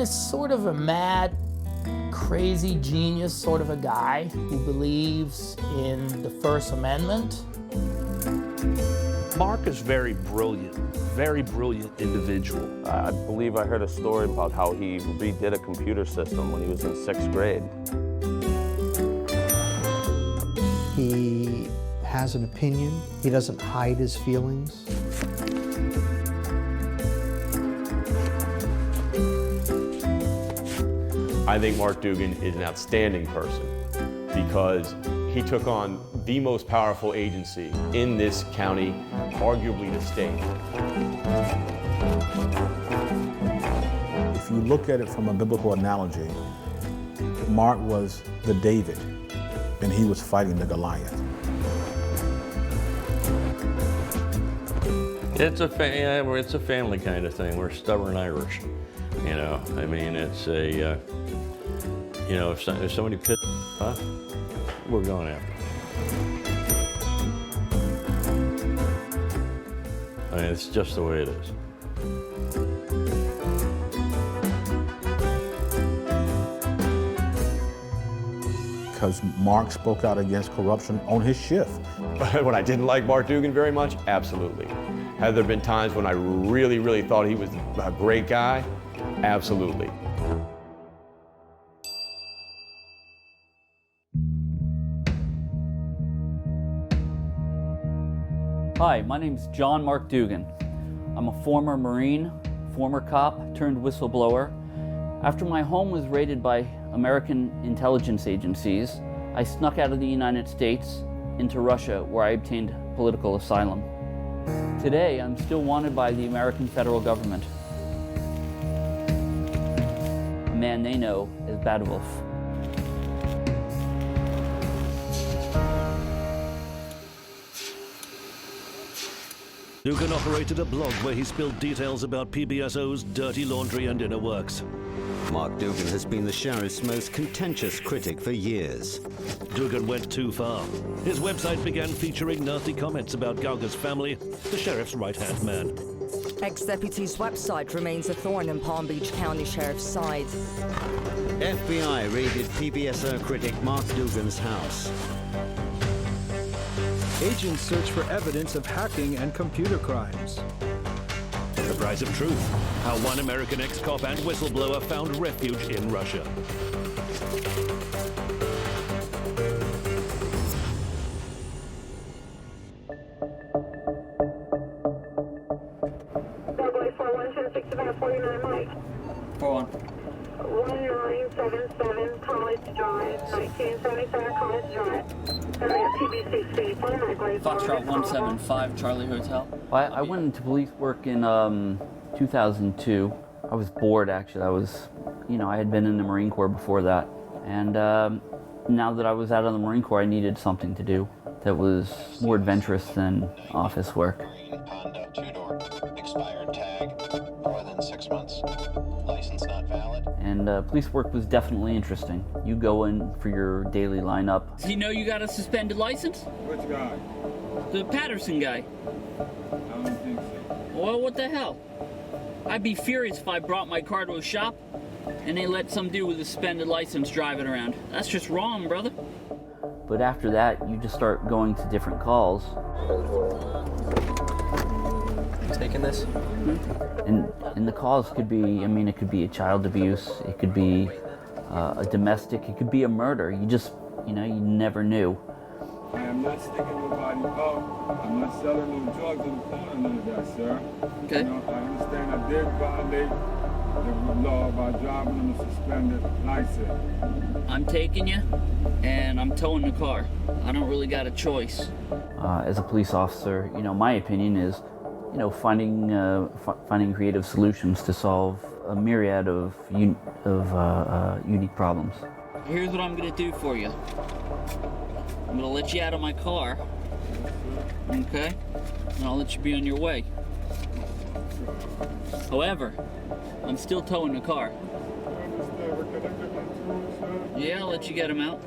is sort of a mad, crazy genius sort of a guy who believes in the First Amendment. Mark is very brilliant individual. I believe I heard a story about how he redid a computer system when he was in 6th grade. He has an opinion. He doesn't hide his feelings. I think Mark Dugan is an outstanding person because he took on the most powerful agency in this county, arguably the state. If you look at it from a biblical analogy, Mark was the David, and he was fighting the Goliath. It's a family kind of thing. We're stubborn Irish, you know. I mean, it's a, you know, if somebody pissed off, we're going after them. I mean, it's just the way it is. Because Mark spoke out against corruption on his shift. When I didn't like Mark Dugan very much, absolutely. Have there been times when I really thought he was a great guy? Absolutely. Hi, my name's John Mark Dugan. I'm a former Marine, former cop turned whistleblower. After my home was raided by American intelligence agencies, I snuck out of the United States into Russia, where I obtained political asylum. Today, I'm still wanted by the American federal government. A man they know as Bad Wolf. Dugan operated a blog where he spilled details about PBSO's dirty laundry and inner works. Mark Dugan has been the sheriff's most contentious critic for years. Dugan went too far. His website began featuring nasty comments about Gauga's family, the sheriff's right-hand man. Ex-deputy's website remains a thorn in Palm Beach County Sheriff's side. FBI raided PBSO critic Mark Dugan's house. Agents search for evidence of hacking and computer crimes. The price of truth. How one American ex-cop and whistleblower found refuge in Russia. Subway 4126549 Mike. 1977 College Drive, 1977 College Drive. TBCC, Foxtrot 175, Charlie Hotel. I went into police work in 2002. I was bored, actually. I had been in the Marine Corps before that. And now that I was out of the Marine Corps, I needed something to do that was more adventurous than office work. Honda two-door, expired tag, more than 6 months, license not valid. And police work was definitely interesting. You go in for your daily lineup. Do you know you got a suspended license? Which guy? The Patterson guy. I don't think so. Well, what the hell? I'd be furious if I brought my car to a shop and they let some dude with a suspended license drive it around. That's just wrong, brother. But after that, you just start going to different calls. Taking this? And the cause could be, it could be a child abuse, it could be a domestic, it could be a murder. You just, you never knew. I am not sticking nobody up. I'm not selling no drugs in the corner, none of that, sir. Okay. I understand I did violate the law by driving on a suspended license. I'm taking you, and I'm towing the car. I don't really got a choice. As a police officer, my opinion is, finding creative solutions to solve a myriad of unique problems. Here's what I'm gonna do for you. I'm gonna let you out of my car, okay? And I'll let you be on your way. However, I'm still towing the car. Yeah, I'll let you get him out.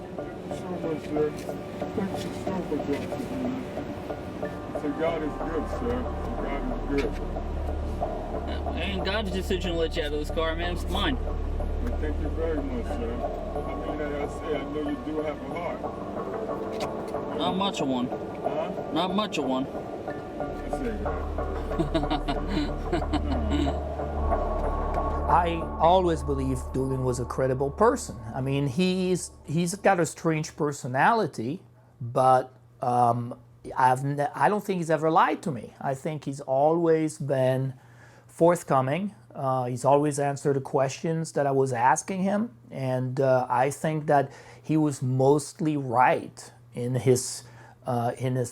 So God is good, sir. God is good. And God's decision to let you out of this car, man. It's mine. Well, thank you very much, sir. I mean, like I say, I know you do have a heart. Not much of one. Huh? Not much of one. You say that. I always believed Dugan was a credible person. I mean, he's got a strange personality, but I don't think he's ever lied to me. I think he's always been forthcoming. He's always answered the questions that I was asking him, and I think that he was mostly right in his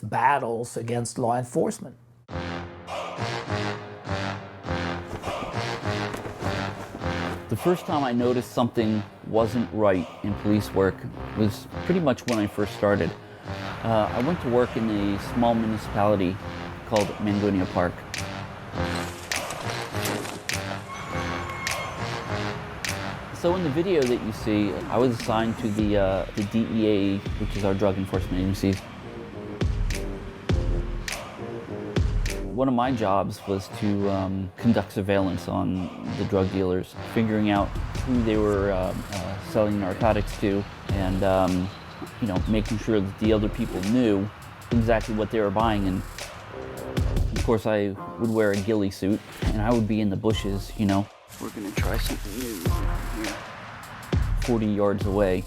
battles against law enforcement. The first time I noticed something wasn't right in police work was pretty much when I first started. I went to work in a small municipality called Mangonia Park. So in the video that you see, I was assigned to the DEA, which is our drug enforcement agency. One of my jobs was to conduct surveillance on the drug dealers, figuring out who they were selling narcotics to, and you know, making sure that the other people knew exactly what they were buying. And of course, I would wear a ghillie suit, and I would be in the bushes, you know. We're gonna try something new here. 40 yards away,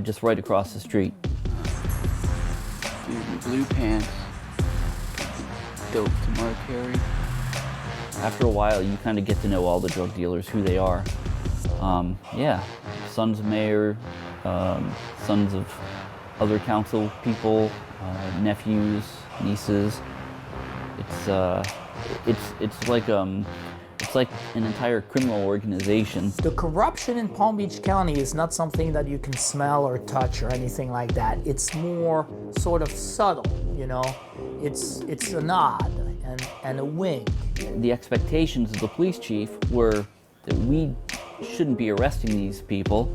just right across the street. Blue pants. Dope to carry. After a while, you kind of get to know all the drug dealers, who they are. Yeah, sons of mayor, sons of other council people, nephews, nieces. It's like an entire criminal organization. The corruption in Palm Beach County is not something that you can smell or touch or anything like that. It's more sort of subtle, you know. It's a nod and a wink. The expectations of the police chief were that we shouldn't be arresting these people.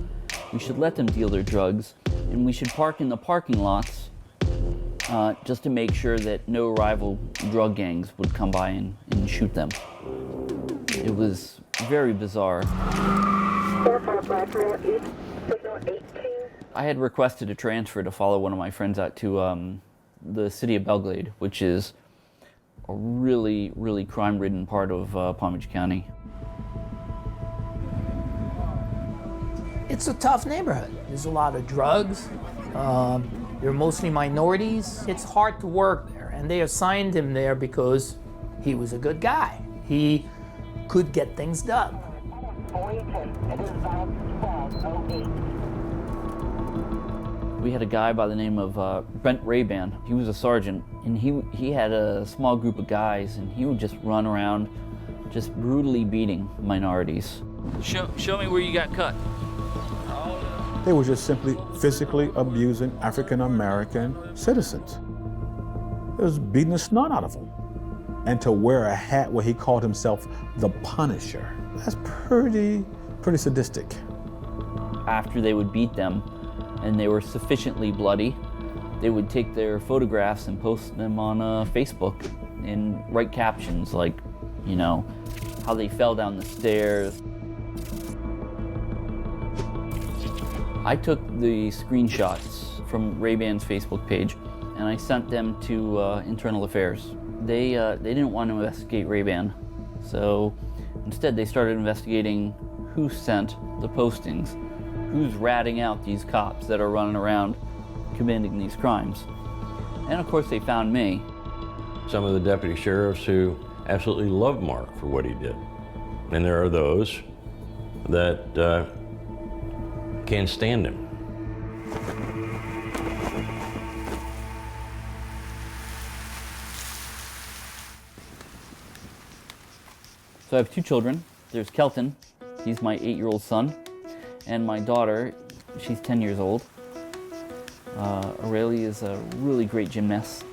We should let them deal their drugs, and we should park in the parking lots just to make sure that no rival drug gangs would come by and shoot them. It was very bizarre. I had requested a transfer to follow one of my friends out to the city of Belglade, which is a really, really crime-ridden part of Palm Beach County. It's a tough neighborhood. There's a lot of drugs. They're mostly minorities. It's hard to work there, and they assigned him there because he was a good guy. He could get things done. We had a guy by the name of Brent Ray-Ban. He was a sergeant, and he had a small group of guys, and he would just run around just brutally beating minorities. Show me where you got cut. They were just simply physically abusing African American citizens. It was beating the snot out of them. And to wear a hat where he called himself the Punisher, that's pretty sadistic. After they would beat them and they were sufficiently bloody, they would take their photographs and post them on Facebook and write captions like, you know, how they fell down the stairs. I took the screenshots from Ray-Ban's Facebook page and I sent them to Internal Affairs. They didn't want to investigate Ray-Ban, so instead they started investigating who sent the postings, who's ratting out these cops that are running around committing these crimes. And of course they found me. Some of the deputy sheriffs who absolutely love Mark for what he did. And there are those that can't stand him. So I have two children. There's Kelton, he's my 8-year-old son, and my daughter, she's 10 years old. Aurelia is a really great gymnast.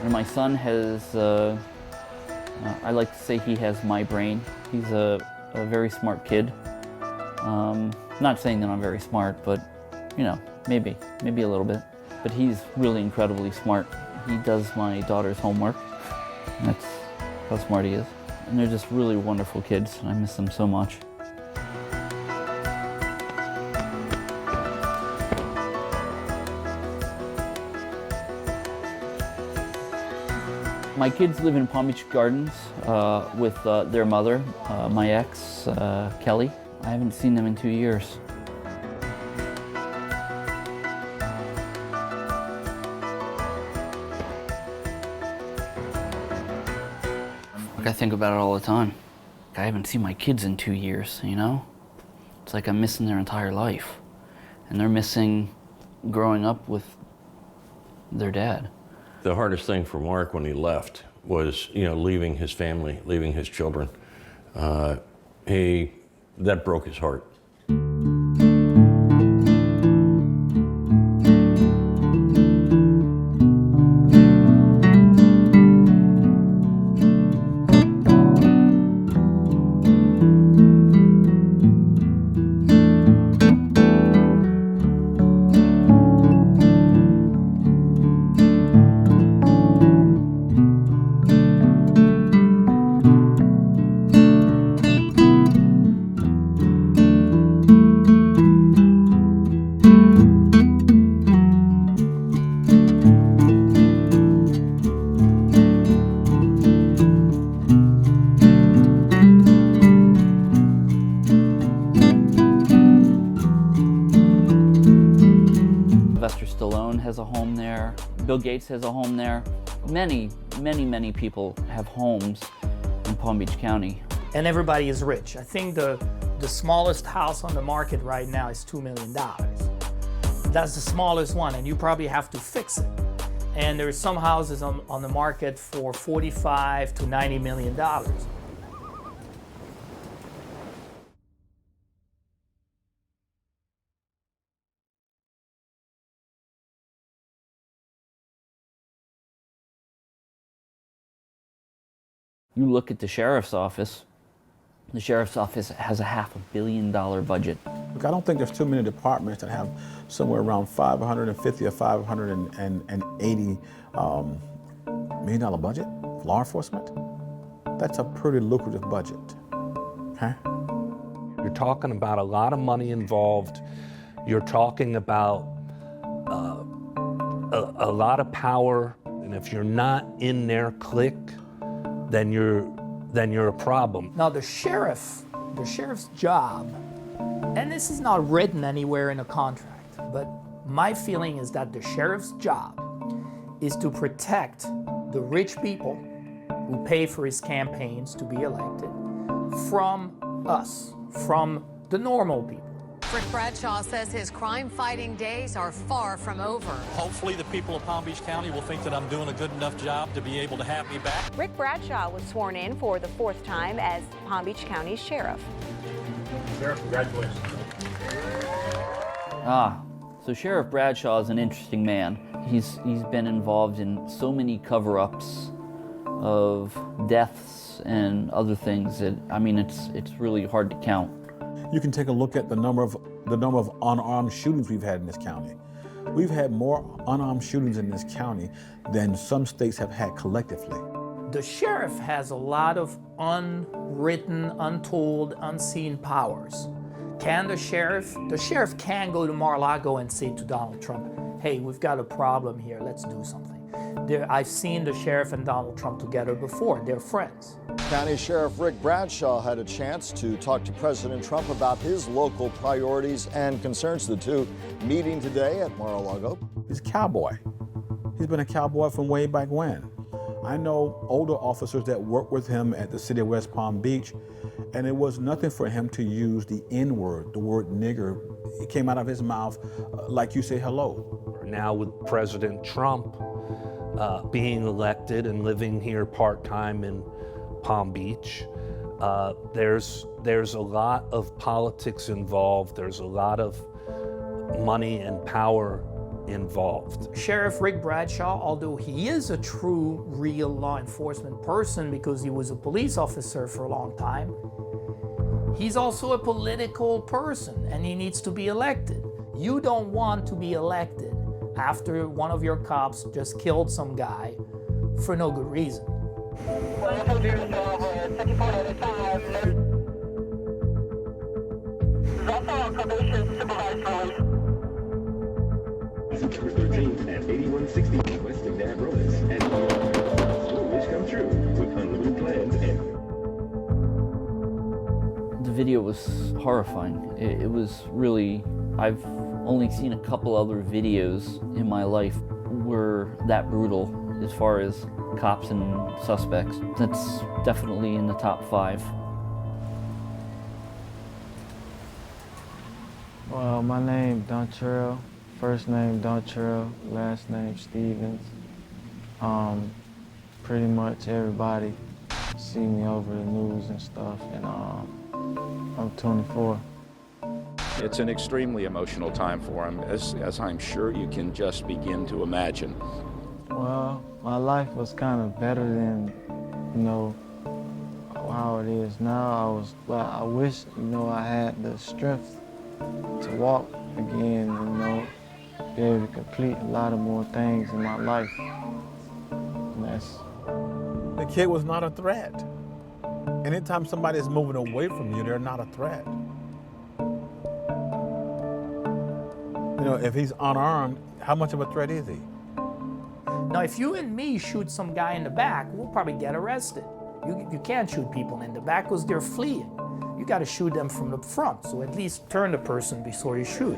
And my son has I like to say he has my brain. He's a very smart kid. Not saying that I'm very smart, but you know, maybe a little bit. But he's really incredibly smart. He does my daughter's homework. That's how smart he is. And they're just really wonderful kids. I miss them so much. My kids live in Palm Beach Gardens with their mother, my ex, Kelly. I haven't seen them in 2 years. I think about it all the time. I haven't seen my kids in 2 years, you know? It's like I'm missing their entire life. And they're missing growing up with their dad. The hardest thing for Mark when he left was, you know, leaving his family, leaving his children. That broke his heart. Has a home there. Bill Gates has a home there. Many people have homes in Palm Beach County. And everybody is rich. I think the smallest house on the market right now is $2 million. That's the smallest one, and you probably have to fix it. And there are some houses on the market for $45 to $90 million. You look at the sheriff's office has a $500 million budget. Look, I don't think there's too many departments that have somewhere around $550 or $580 million budget for law enforcement. That's a pretty lucrative budget, okay? You're talking about a lot of money involved. You're talking about a lot of power, and if you're not in their clique, then you're a problem. Now the sheriff's job, and this is not written anywhere in a contract, but my feeling is that the sheriff's job is to protect the rich people who pay for his campaigns to be elected from us, from the normal people. Rick Bradshaw says his crime-fighting days are far from over. Hopefully the people of Palm Beach County will think that I'm doing a good enough job to be able to have me back. Rick Bradshaw was sworn in for the 4th time as Palm Beach County Sheriff. Sheriff, congratulations. So Sheriff Bradshaw is an interesting man. He's been involved in so many cover-ups of deaths and other things that, I mean, it's really hard to count. You can take a look at the number of unarmed shootings we've had in this county. We've had more unarmed shootings in this county than some states have had collectively. The sheriff has a lot of unwritten, untold, unseen powers. Can the sheriff can go to Mar-a-Lago and say to Donald Trump, hey, we've got a problem here, let's do something. I've seen the sheriff and Donald Trump together before, they're friends. County Sheriff Rick Bradshaw had a chance to talk to President Trump about his local priorities and concerns. The two meeting today at Mar-a-Lago. He's a cowboy. He's been a cowboy from way back when. I know older officers that worked with him at the city of West Palm Beach, and it was nothing for him to use the N-word, the word nigger. It came out of his mouth like you say hello. Now with President Trump being elected and living here part-time in Palm Beach, there's a lot of politics involved. There's a lot of money and power involved. Sheriff Rick Bradshaw, although he is a true, real law enforcement person because he was a police officer for a long time, he's also a political person and he needs to be elected. You don't want to be elected after one of your cops just killed some guy for no good reason. September 13th at 8160 West McNabb Road, and your wish come true with unlimited plans and. The video was horrifying. It was really, I've only seen a couple other videos in my life were that brutal as far as cops and suspects. That's definitely in the top 5. Well, my name Dontrell. First name Dontrell, last name Stevens. Pretty much everybody see me over the news and stuff, and I'm 24. It's an extremely emotional time for him, as I'm sure you can just begin to imagine. Well, my life was kind of better than, how it is now. I wish, I had the strength to walk again, be able to complete a lot of more things in my life. And the kid was not a threat. Anytime somebody is moving away from you, they're not a threat. If he's unarmed, how much of a threat is he? Now, if you and me shoot some guy in the back, we'll probably get arrested. You can't shoot people in the back because they're fleeing. You got to shoot them from the front, so at least turn the person before you shoot.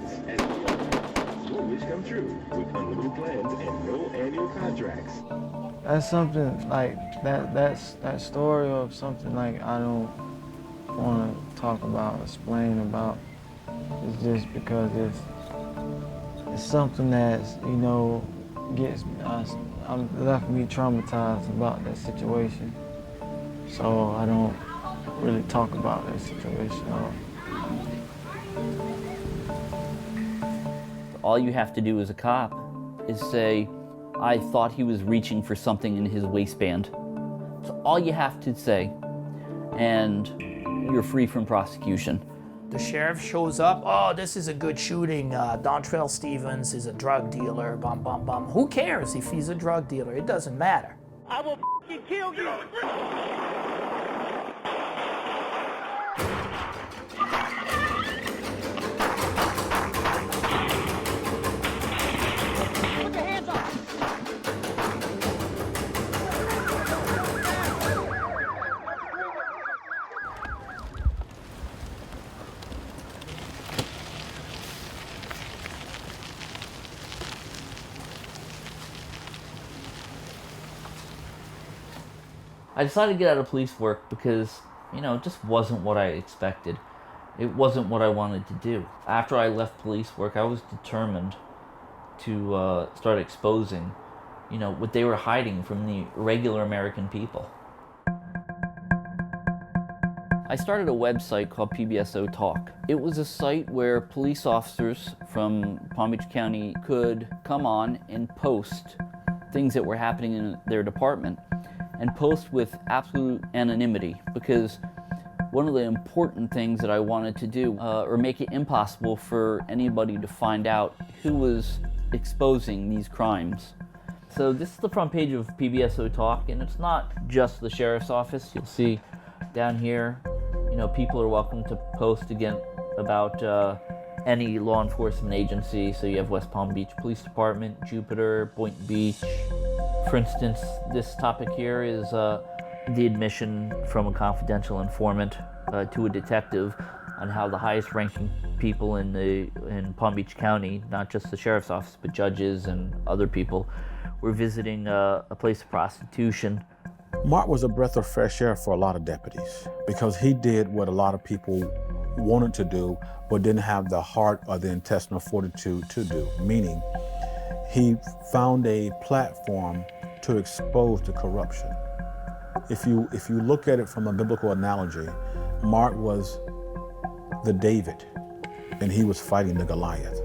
Your wish come true with unlimited plans and no annual contracts. That's something like that story of something like I don't want to talk about, explain about. It's just because it's something that's, gets left me traumatized about that situation. So I don't really talk about that situation. All you have to do as a cop is say, I thought he was reaching for something in his waistband. So all you have to say, and you're free from prosecution. The sheriff shows up, oh, this is a good shooting. Dontrell Stevens is a drug dealer, bum, bum, bum. Who cares if he's a drug dealer? It doesn't matter. I will kill you. Put your hands up. I decided to get out of police work because, it just wasn't what I expected. It wasn't what I wanted to do. After I left police work, I was determined to start exposing, what they were hiding from the regular American people. I started a website called PBSO Talk. It was a site where police officers from Palm Beach County could come on and post things that were happening in their department, and post with absolute anonymity, because one of the important things that I wanted to do, or make it impossible for anybody to find out who was exposing these crimes. So this is the front page of PBSO Talk, and it's not just the sheriff's office. You'll see down here, people are welcome to post again about any law enforcement agency. So you have West Palm Beach Police Department, Jupiter, Boynton Beach. For instance, this topic here is the admission from a confidential informant to a detective on how the highest ranking people in Palm Beach County, not just the sheriff's office, but judges and other people, were visiting a place of prostitution. Mark was a breath of fresh air for a lot of deputies because he did what a lot of people wanted to do but didn't have the heart or the intestinal fortitude to do, meaning he found a platform to expose the corruption. If you look at it from a biblical analogy, Mark was the David, and he was fighting the Goliath.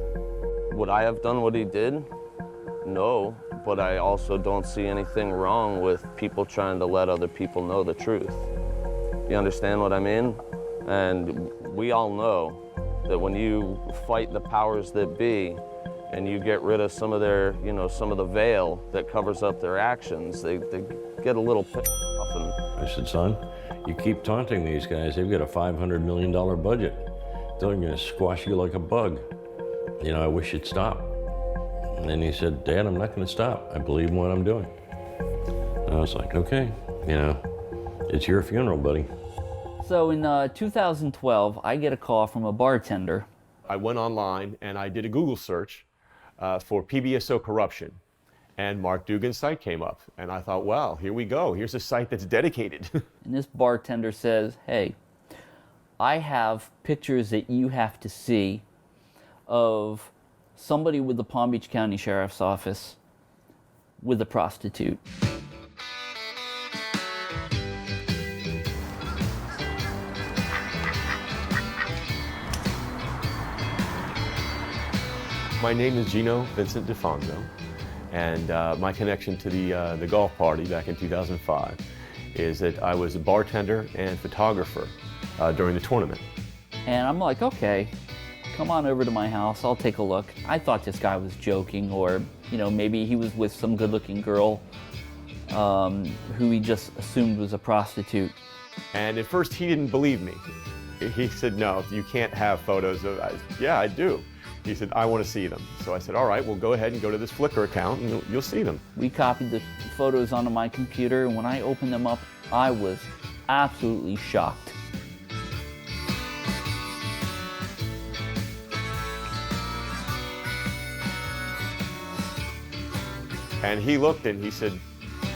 Would I have done what he did? No, but I also don't see anything wrong with people trying to let other people know the truth. You understand what I mean? And we all know that when you fight the powers that be and you get rid of some of their, you know, some of the veil that covers up their actions, they get a little pissed off. And I said, son, you keep taunting these guys, they've got a $500 million budget. They're gonna squash you like a bug. You know, I wish you'd stop. And then he said, Dad, I'm not gonna stop. I believe in what I'm doing. And I was like, okay, you know, it's your funeral, buddy. So in 2012, I get a call from a bartender. I went online and I did a Google search for PBSO corruption, and Mark Dugan's site came up. And I thought, well, here we go. Here's a site that's dedicated. And this bartender says, hey, I have pictures that you have to see of somebody with the Palm Beach County Sheriff's Office with a prostitute. My name is Gino Vincent DeFonso, and my connection to the golf party back in 2005 is that I was a bartender and photographer during the tournament. And I'm like, okay, come on over to my house, I'll take a look. I thought this guy was joking, or, you know, maybe he was with some good-looking girl who he just assumed was a prostitute. And at first he didn't believe me. He said, no, you can't have photos of, yeah, I do. He said, I want to see them. So I said, all right, well, go ahead and go to this Flickr account and you'll see them. We copied the photos onto my computer, and when I opened them up, I was absolutely shocked. And he looked and he said,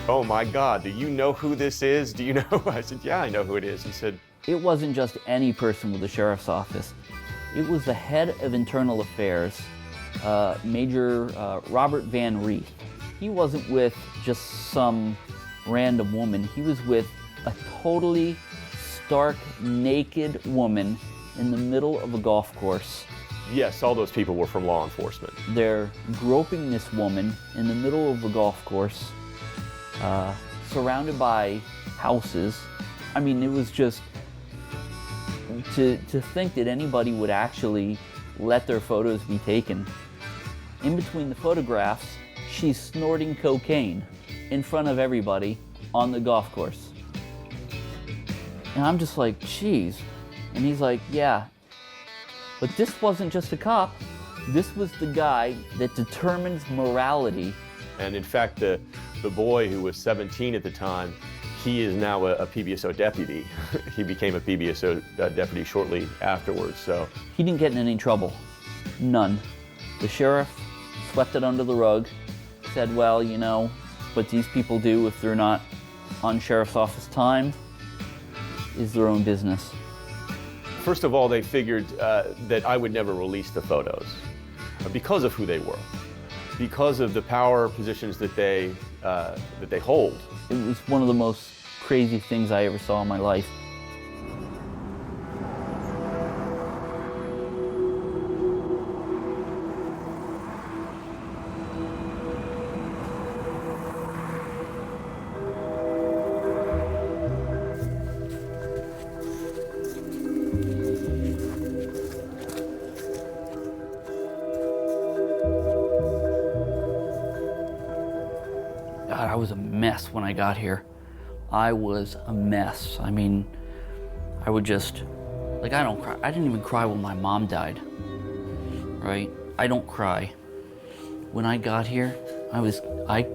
oh my God, do you know who this is? Do you know? I said, yeah, I know who it is. He said, it wasn't just any person with the sheriff's office. It was the head of internal affairs, Major Robert Van Reeth. He wasn't with just some random woman. He was with a totally stark, naked woman in the middle of a golf course. yes, all those people were from law enforcement. They're groping this woman in the middle of a golf course, surrounded by houses. I mean, it was just, to think that anybody would actually let their photos be taken. In between the photographs, she's snorting cocaine in front of everybody on the golf course. And I'm just like, geez. And he's like, yeah. But this wasn't just a cop. This was the guy that determines morality. And in fact, the boy who was 17 at the time, he is now a PBSO deputy. He became a PBSO deputy shortly afterwards, so. He didn't get in any trouble. None. The sheriff swept it under the rug, said, well, you know, what these people do if they're not on sheriff's office time is their own business. First of all, they figured that I would never release the photos because of who they were, because of the power positions that they hold. It was one of the most crazy things I ever saw in my life. God, I was a mess when I got here. I was a mess. I mean, I would just, like, I don't cry. I didn't even cry when my mom died, right? I don't cry. When I got here, I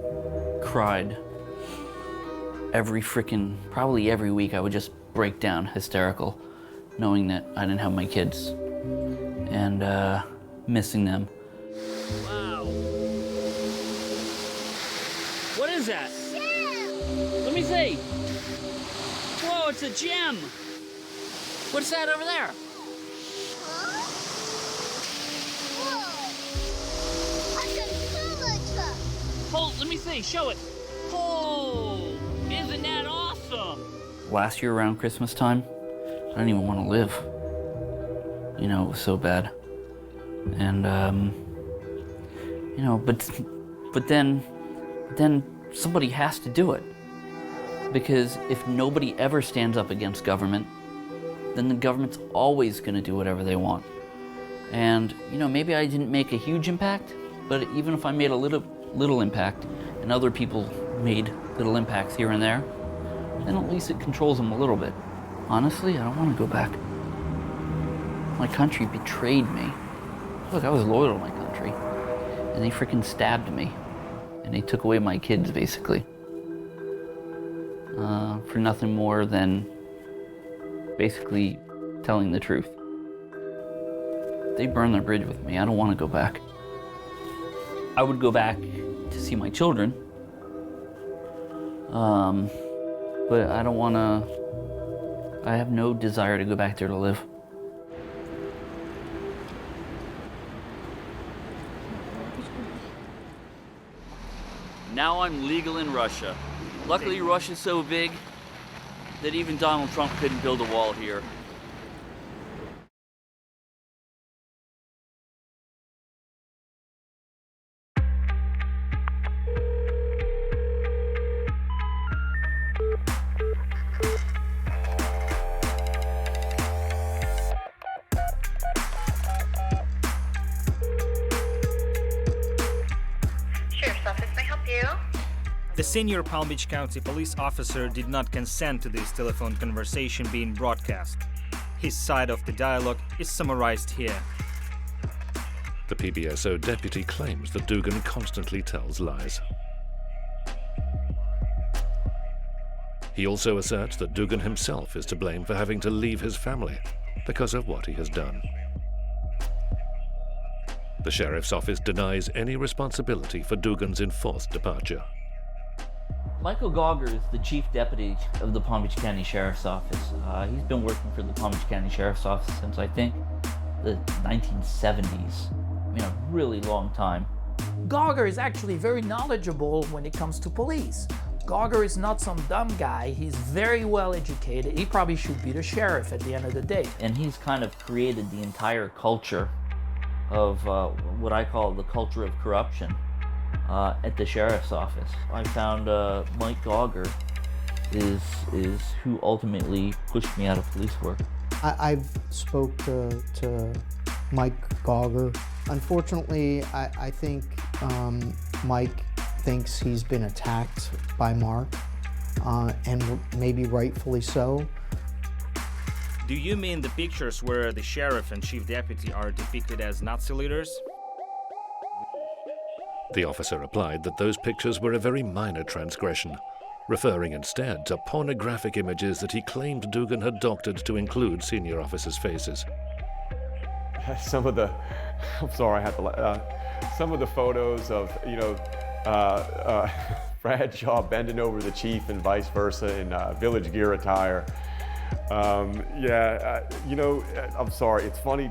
cried probably every week. I would just break down hysterical, knowing that I didn't have my kids and missing them. Wow. What is that? Let me see. Whoa, it's a gem. What's that over there? Hold, let me see, show it. Oh, isn't that awesome? Last year around Christmas time, I didn't even want to live. You know, it was so bad. And, you know, but But then somebody has to do it. Because if nobody ever stands up against government, then the government's always going to do whatever they want. And, you know, maybe I didn't make a huge impact, but even if I made a little impact, and other people made little impacts here and there, then at least it controls them a little bit. Honestly, I don't want to go back. My country betrayed me. Look, I was loyal to my country, and they freaking stabbed me. And they took away my kids, basically. For nothing more than basically telling the truth. They burned their bridge with me. I don't want to go back. I would go back to see my children, but I don't want to. I have no desire to go back there to live. Now I'm legal in Russia. Luckily, Russia's so big that even Donald Trump couldn't build a wall here. Sheriff's office, may I help you? The senior Palm Beach County police officer did not consent to this telephone conversation being broadcast. His side of the dialogue is summarized here. The PBSO deputy claims that Dugan constantly tells lies. He also asserts that Dugan himself is to blame for having to leave his family because of what he has done. The sheriff's office denies any responsibility for Dugan's enforced departure. Michael Gauger is the chief deputy of the Palm Beach County Sheriff's Office. He's been working for the Palm Beach County Sheriff's Office since, I think, the 1970s. I mean, a really long time. Gauger is actually very knowledgeable when it comes to police. Gauger is not some dumb guy. He's very well educated. He probably should be the sheriff at the end of the day. And he's kind of created the entire culture of what I call the culture of corruption at the sheriff's office. I found Mike Gauger is who ultimately pushed me out of police work. I've spoke to Mike Gauger. Unfortunately, I think Mike thinks he's been attacked by Mark, and maybe rightfully so. Do you mean the pictures where the sheriff and chief deputy are depicted as Nazi leaders? The officer replied that those pictures were a very minor transgression, referring instead to pornographic images that he claimed Dugan had doctored to include senior officers' faces. Some of the, I'm sorry, I have to, some of the photos of, Bradshaw bending over the chief and vice versa in village gear attire. I'm sorry, it's funny,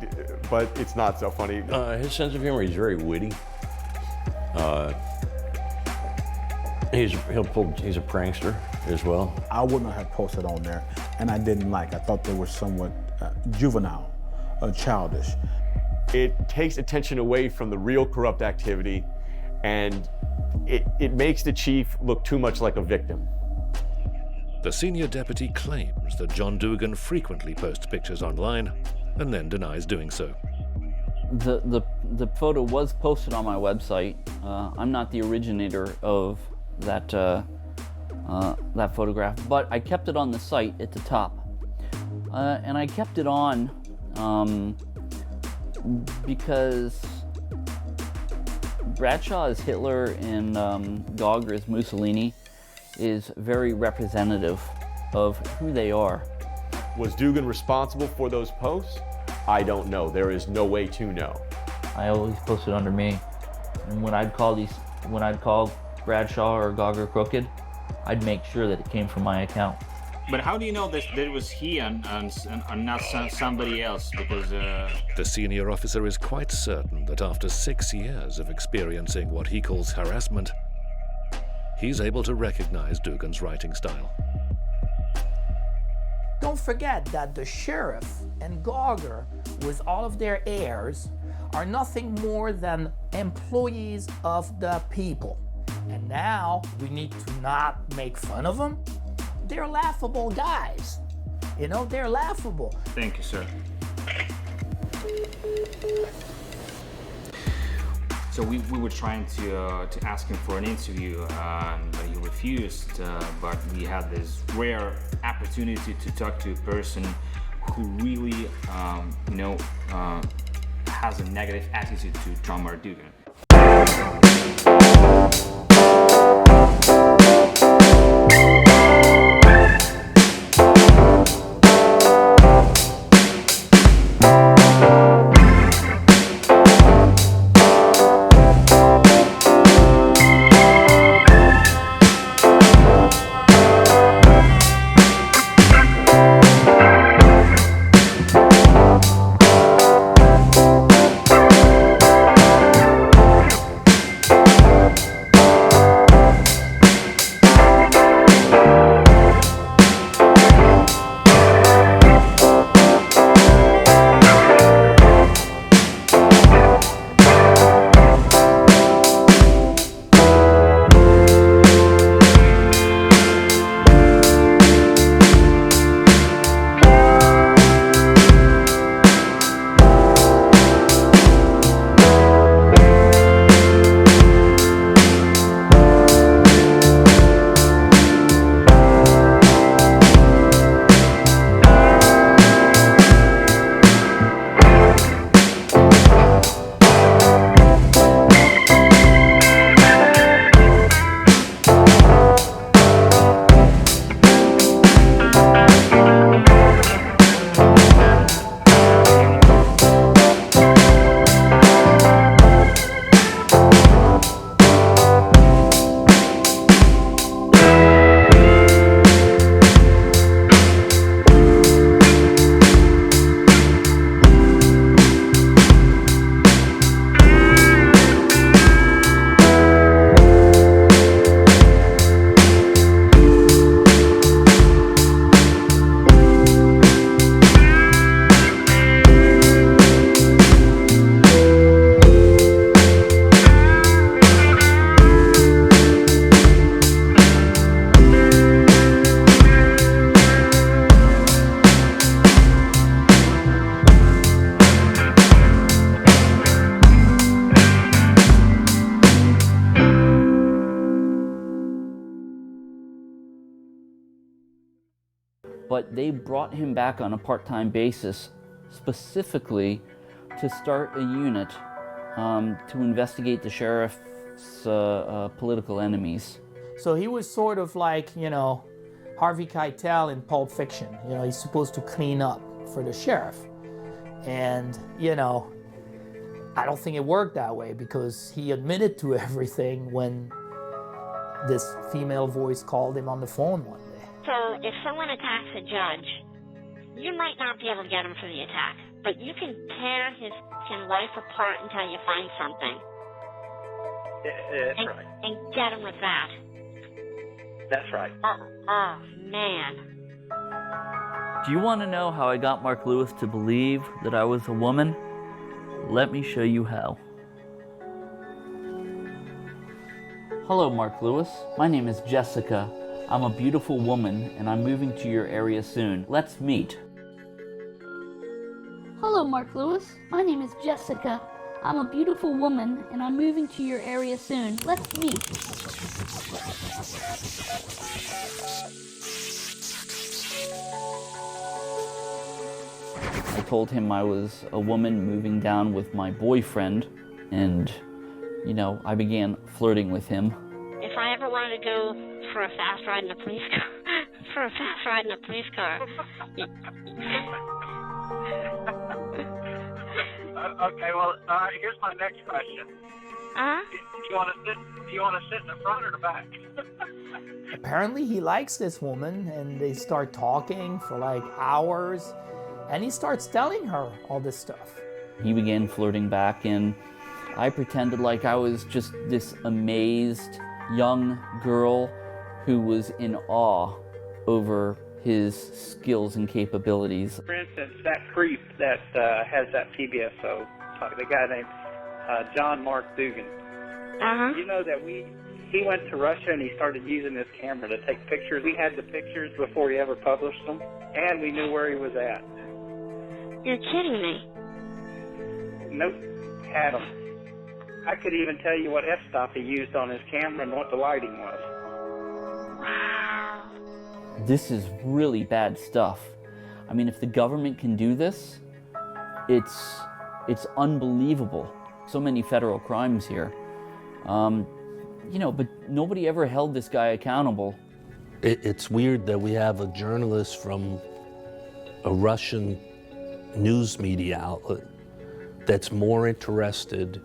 but it's not so funny. His sense of humor, he's very witty. He's a prankster as well. I wouldn't have posted on there, and I didn't like. I thought they were somewhat juvenile, childish. It takes attention away from the real corrupt activity, and it makes the chief look too much like a victim. The senior deputy claims that John Dugan frequently posts pictures online and then denies doing so. The photo was posted on my website. I'm not the originator of that photograph, but I kept it on the site at the top. And I kept it on because Bradshaw is Hitler and Gauger is Mussolini is very representative of who they are. Was Dugan responsible for those posts? I don't know. There is no way to know. I always posted under me. And when I'd call Bradshaw or Gauger crooked, I'd make sure that it came from my account. But how do you know that it was he and not somebody else? Because the senior officer is quite certain that after 6 years of experiencing what he calls harassment, he's able to recognize Dugan's writing style. Don't forget that the sheriff and Gauger, with all of their heirs, are nothing more than employees of the people. And now we need to not make fun of them. They're laughable guys. You know, they're laughable. Thank you, sir. So we were trying to ask him for an interview, but he refused. But we had this rare opportunity to talk to a person who really, has a negative attitude to John Dugan. But they brought him back on a part-time basis specifically to start a unit to investigate the sheriff's political enemies. So he was sort of like, Harvey Keitel in Pulp Fiction. He's supposed to clean up for the sheriff. And, I don't think it worked that way because he admitted to everything when this female voice called him on the phone one day. So if someone attacks a judge, you might not be able to get him for the attack, but you can tear his life apart until you find something. That's right. And get him with that. That's right. Oh, man. Do you want to know how I got Mark Lewis to believe that I was a woman? Let me show you how. Hello, Mark Lewis. My name is Jessica. I'm a beautiful woman, and I'm moving to your area soon. Let's meet. Hello, Mark Lewis. My name is Jessica. I'm a beautiful woman, and I'm moving to your area soon. Let's meet. I told him I was a woman moving down with my boyfriend, and, I began flirting with him. If I ever wanted to go for a fast ride in a police car, Okay, well, here's my next question. Do you want to sit in the front or the back? Apparently he likes this woman, and they start talking for like hours, and he starts telling her all this stuff. He began flirting back, and I pretended like I was just this amazed young girl who was in awe over his skills and capabilities. For instance, that creep that has that PBSO, the guy named John Dugan. You know that he went to Russia and he started using this camera to take pictures. We had the pictures before he ever published them, and we knew where he was at. You're kidding me. Nope, had him. I could even tell you what f-stop he used on his camera and what the lighting was. Wow. This is really bad stuff. I mean, if the government can do this, it's unbelievable. So many federal crimes here. You know, but nobody ever held this guy accountable. It's weird that we have a journalist from a Russian news media outlet that's more interested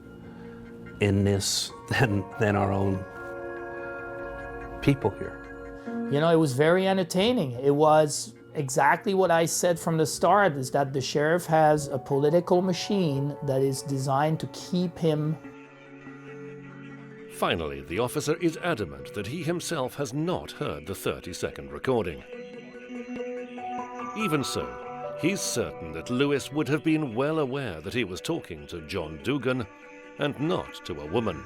in this than our own people here. You know, it was very entertaining. It was exactly what I said from the start, is that the sheriff has a political machine that is designed to keep him. Finally, the officer is adamant that he himself has not heard the 30-second recording. Even so, he's certain that Lewis would have been well aware that he was talking to John Dugan and not to a woman.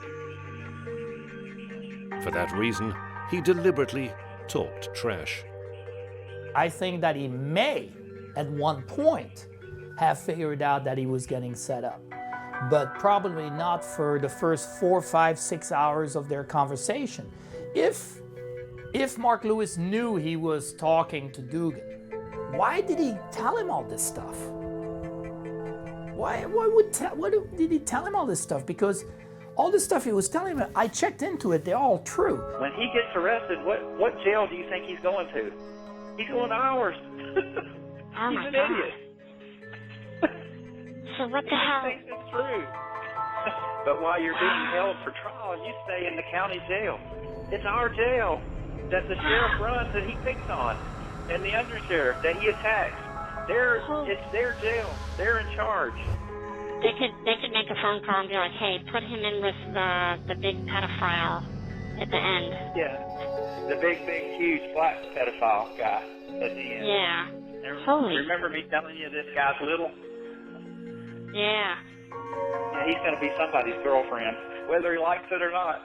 For that reason, he deliberately talked trash. I think that he may, at one point, have figured out that he was getting set up, but probably not for the first 4, 5, 6 hours of their conversation. If Mark Lewis knew he was talking to Dugan, why did he tell him all this stuff? Why did he tell him all this stuff? Because all the stuff he was telling him, I checked into it, they're all true. When he gets arrested, what jail do you think he's going to? He's going to ours. Oh he's my an God. idiot. So what the hell? He thinks it's true. But while you're being held for trial, you stay in the county jail. It's our jail that the sheriff runs and he picks on, and the undersheriff that he attacks. It's their jail. They're in charge. They could make a phone call and be like, hey, put him in with the big pedophile at the end. Yeah. The big, huge black pedophile guy at the end. Yeah. Holy. Remember me telling you this guy's little? Yeah. Yeah, he's going to be somebody's girlfriend, whether he likes it or not.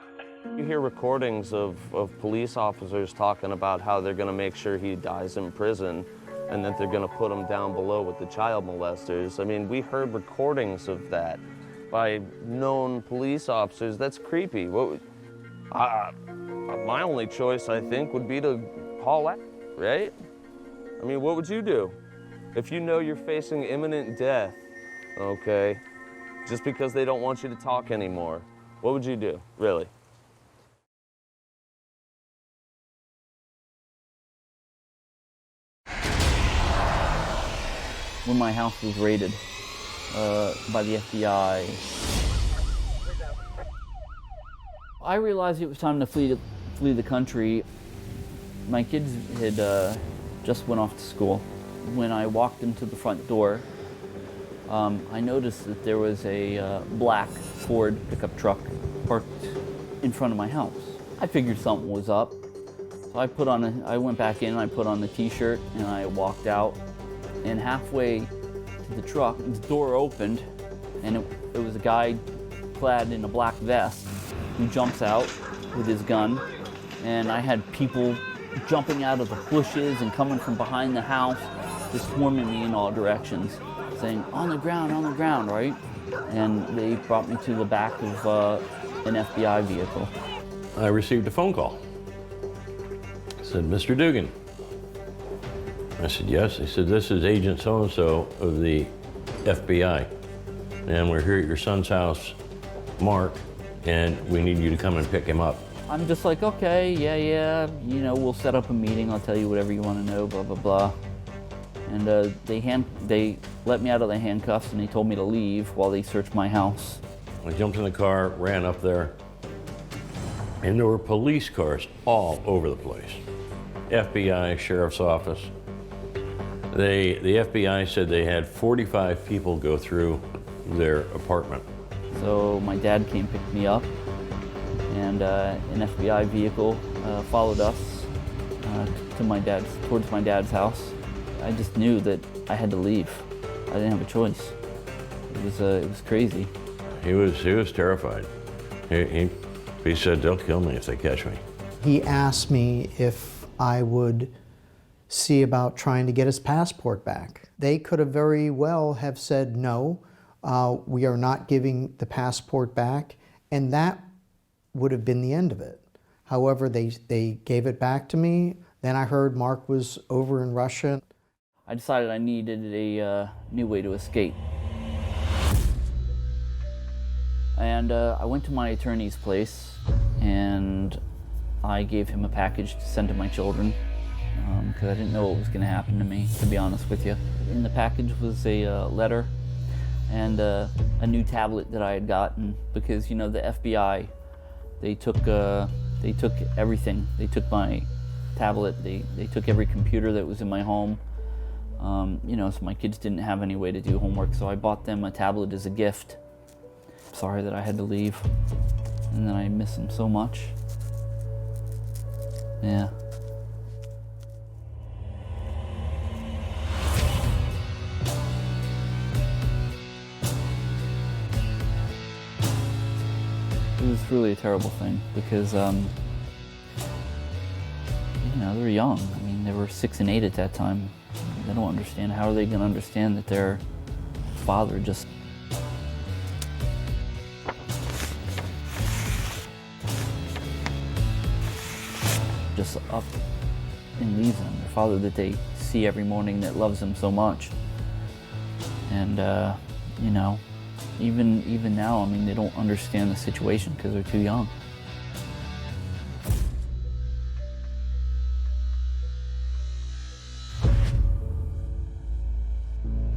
You hear recordings of police officers talking about how they're going to make sure he dies in prison and that they're going to put him down below with the child molesters. I mean, we heard recordings of that by known police officers. That's creepy. My only choice, I think, would be to haul out, right? I mean, what would you do? If you know you're facing imminent death, okay, just because they don't want you to talk anymore, what would you do, really? When my house was raided by the FBI, I realized it was time to flee the country. My kids had just went off to school. When I walked into the front door, I noticed that there was a black Ford pickup truck parked in front of my house. I figured something was up, so I went back in and I put on the t-shirt and I walked out. And halfway to the truck, the door opened, and it was a guy clad in a black vest who jumps out with his gun. And I had people jumping out of the bushes and coming from behind the house, just swarming me in all directions, saying, on the ground, right? And they brought me to the back of an FBI vehicle. I received a phone call. It said, Mr. Dugan. I said, yes. They said, this is Agent so-and-so of the FBI. And we're here at your son's house, Mark, and we need you to come and pick him up. I'm just like, okay, yeah, you know, we'll set up a meeting. I'll tell you whatever you want to know, blah, blah, blah. And they let me out of the handcuffs and they told me to leave while they searched my house. I jumped in the car, ran up there, and there were police cars all over the place. FBI, sheriff's office. The FBI said they had 45 people go through their apartment. So my dad came pick me up, and an FBI vehicle followed us towards my dad's house. I just knew that I had to leave. I didn't have a choice. It was crazy. He was terrified. He said, "They'll kill me if they catch me." He asked me if I would see about trying to get his passport back. They could have very well have said, no, we are not giving the passport back, and that would have been the end of it. However, they gave it back to me. Then I heard Mark was over in Russia. I decided I needed a new way to escape. And I went to my attorney's place, and I gave him a package to send to my children, because I didn't know what was going to happen to me, to be honest with you. In the package was a letter and a new tablet that I had gotten, because, you know, the FBI, they took everything. They took my tablet, they took every computer that was in my home. You know, so my kids didn't have any way to do homework, so I bought them a tablet as a gift. Sorry that I had to leave, and then I miss them so much. Yeah. It was really a terrible thing because, you know, they were young. I mean, they were 6 and 8 at that time. They don't understand. How are they going to understand that their father just up and leaves them? Their father that they see every morning, that loves them so much. And, you know, even now, I mean, they don't understand the situation because they're too young.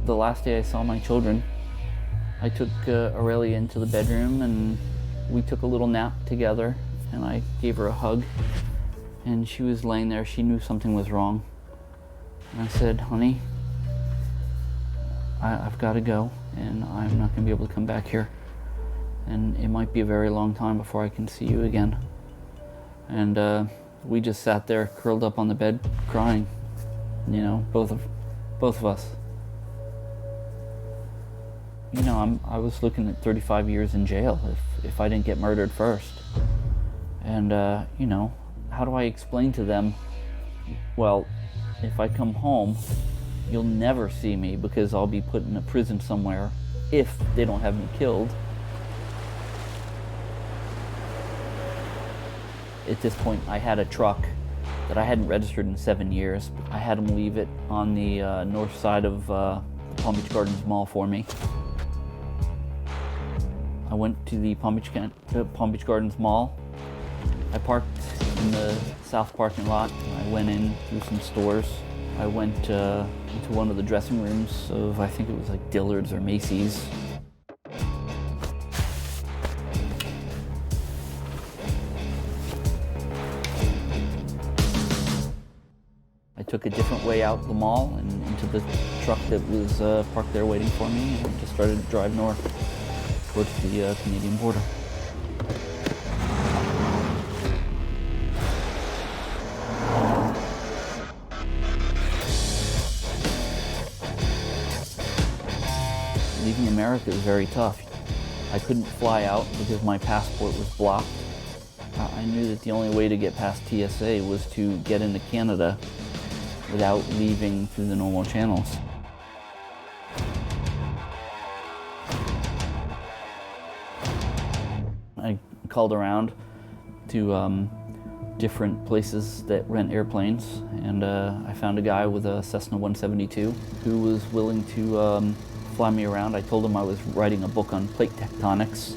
The last day I saw my children, I took Aurelia into the bedroom and we took a little nap together, and I gave her a hug, and she was laying there. She knew something was wrong. And I said, honey, I've got to go, and I'm not going to be able to come back here. And it might be a very long time before I can see you again. And we just sat there, curled up on the bed, crying. You know, both of us. You know, I was looking at 35 years in jail if I didn't get murdered first. And you know, how do I explain to them, well, if I come home, you'll never see me because I'll be put in a prison somewhere if they don't have me killed. At this point, I had a truck that I hadn't registered in 7 years. I had them leave it on the north side of Palm Beach Gardens Mall for me. I went to the Palm Beach Gardens Mall. I parked in the south parking lot. I went in through some stores. I went into one of the dressing rooms of, I think it was like Dillard's or Macy's. I took a different way out the mall and into the truck that was parked there waiting for me, and just started to drive north towards the Canadian border. Leaving America is very tough. I couldn't fly out because my passport was blocked. I knew that the only way to get past TSA was to get into Canada without leaving through the normal channels. I called around to different places that rent airplanes, and I found a guy with a Cessna 172 who was willing to fly me around. I told him I was writing a book on plate tectonics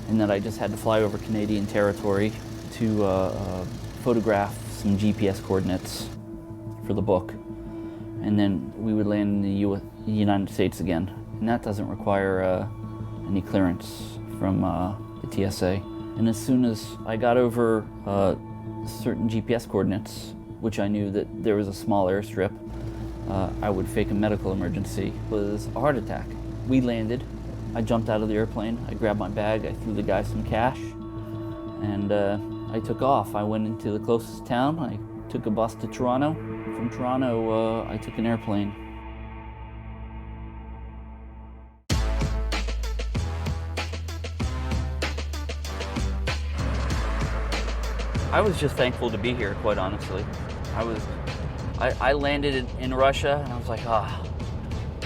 and that I just had to fly over Canadian territory to photograph some GPS coordinates for the book, and then we would land in the United States again. And that doesn't require any clearance from the TSA. And as soon as I got over certain GPS coordinates, which I knew that there was a small airstrip, I would fake a medical emergency. It was a heart attack. We landed. I jumped out of the airplane. I grabbed my bag. I threw the guy some cash, and I took off. I went into the closest town. I took a bus to Toronto. From Toronto, I took an airplane. I was just thankful to be here, quite honestly. I landed in Russia, and I was like,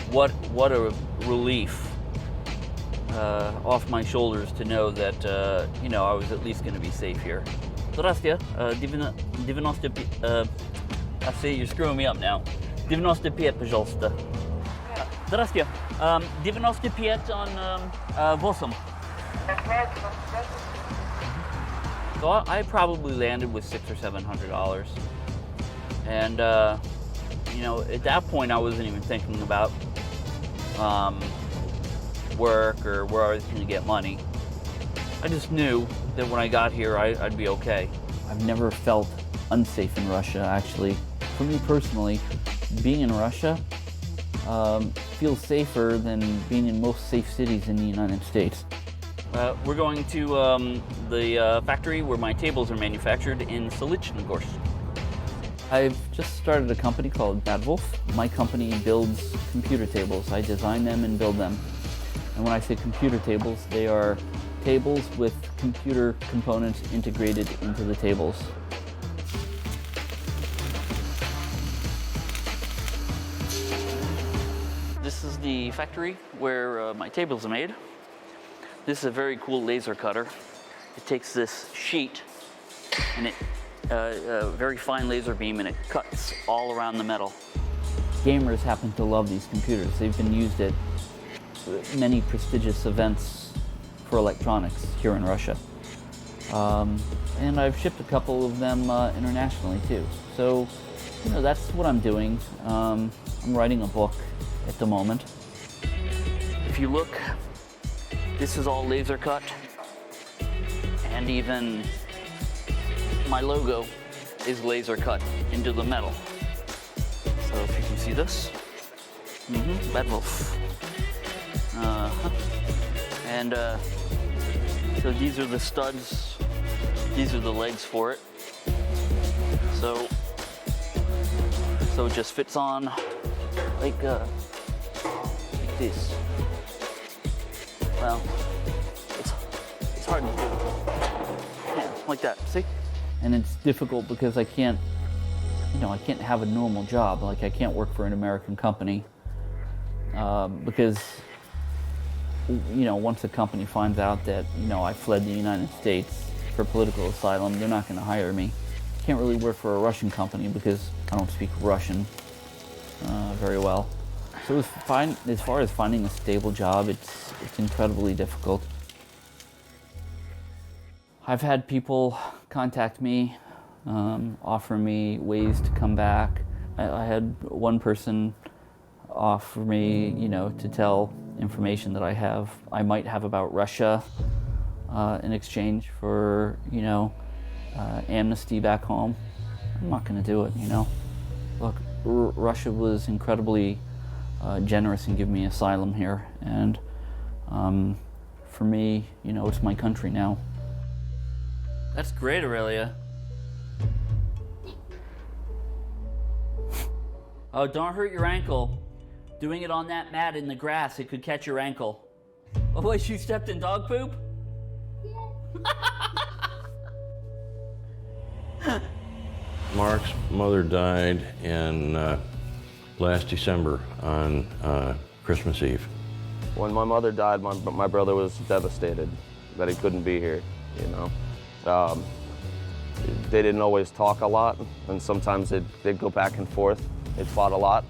what a relief off my shoulders to know that, I was at least going to be safe here. Здравствуйте. I see you're screwing me up now. 95, пожалуйста. Здравствуйте. 95 on 8. So I probably landed with $600 or $700. And, at that point I wasn't even thinking about work or where I was going to get money. I just knew that when I got here, I'd be okay. I've never felt unsafe in Russia, actually. For me personally, being in Russia feels safer than being in most safe cities in the United States. We're going to the factory where my tables are manufactured in Solitchnogorsk. I've just started a company called Bad Wolf. My company builds computer tables. I design them and build them. And when I say computer tables, they are tables with computer components integrated into the tables. This is the factory where my tables are made. This is a very cool laser cutter. It takes this sheet and a very fine laser beam, and it cuts all around the metal. Gamers happen to love these computers. They've been used at many prestigious events for electronics here in Russia. And I've shipped a couple of them internationally too. So, that's what I'm doing. I'm writing a book at the moment. If you look, this is all laser cut, and even my logo is laser cut into the metal. So if you can see this, Bad Wolf. And so these are the studs, these are the legs for it. So it just fits on like this. Well, it's hard to do. Yeah, like that, see? And it's difficult because I can't have a normal job. Like, I can't work for an American company because, once a company finds out that, I fled the United States for political asylum, they're not going to hire me. I can't really work for a Russian company because I don't speak Russian very well. So as far as finding a stable job, it's incredibly difficult. I've had people contact me, offer me ways to come back. I had one person offer me, to tell information that I might have about Russia in exchange for, amnesty back home. I'm not going to do it, Look, Russia was incredibly generous in giving me asylum here, and for me, it's my country now. That's great, Aurelia. Oh, don't hurt your ankle. Doing it on that mat in the grass, it could catch your ankle. Oh, wait, you stepped in dog poop? Mark's mother died in last December on Christmas Eve. When my mother died, my brother was devastated that he couldn't be here, They didn't always talk a lot, and sometimes they'd go back and forth. They fought a lot.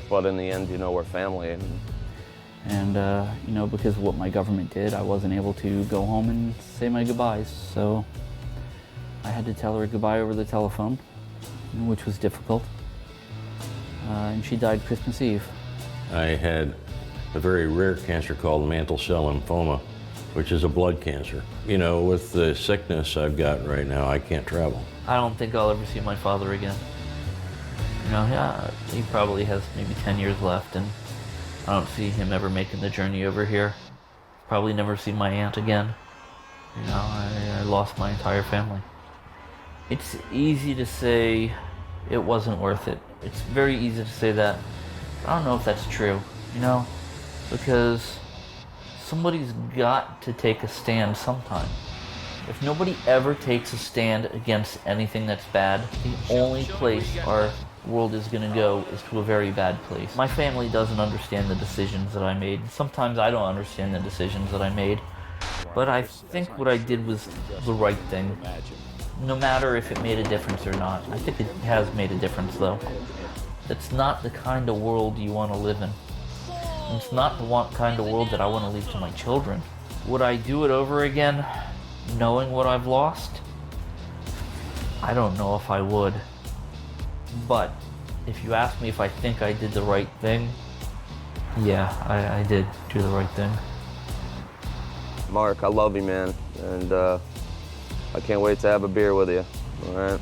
But in the end, we're family. And because of what my government did, I wasn't able to go home and say my goodbyes. So I had to tell her goodbye over the telephone, which was difficult. And she died Christmas Eve. I had a very rare cancer called mantle cell lymphoma, which is a blood cancer. With the sickness I've got right now, I can't travel. I don't think I'll ever see my father again. He probably has maybe 10 years left, and I don't see him ever making the journey over here. Probably never see my aunt again. I lost my entire family. It's easy to say it wasn't worth it. It's very easy to say that. I don't know if that's true, because somebody's got to take a stand sometime. If nobody ever takes a stand against anything that's bad, the only place our world is going to go is to a very bad place. My family doesn't understand the decisions that I made. Sometimes I don't understand the decisions that I made. But I think what I did was the right thing. No matter if it made a difference or not. I think it has made a difference though. It's not the kind of world you want to live in. It's not the kind of world that I want to leave to my children. Would I do it over again, knowing what I've lost? I don't know if I would. But if you ask me if I think I did the right thing, yeah, I did do the right thing. Mark, I love you, man, and I can't wait to have a beer with you, all right?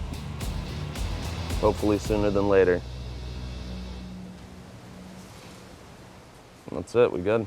Hopefully sooner than later. That's it, we good?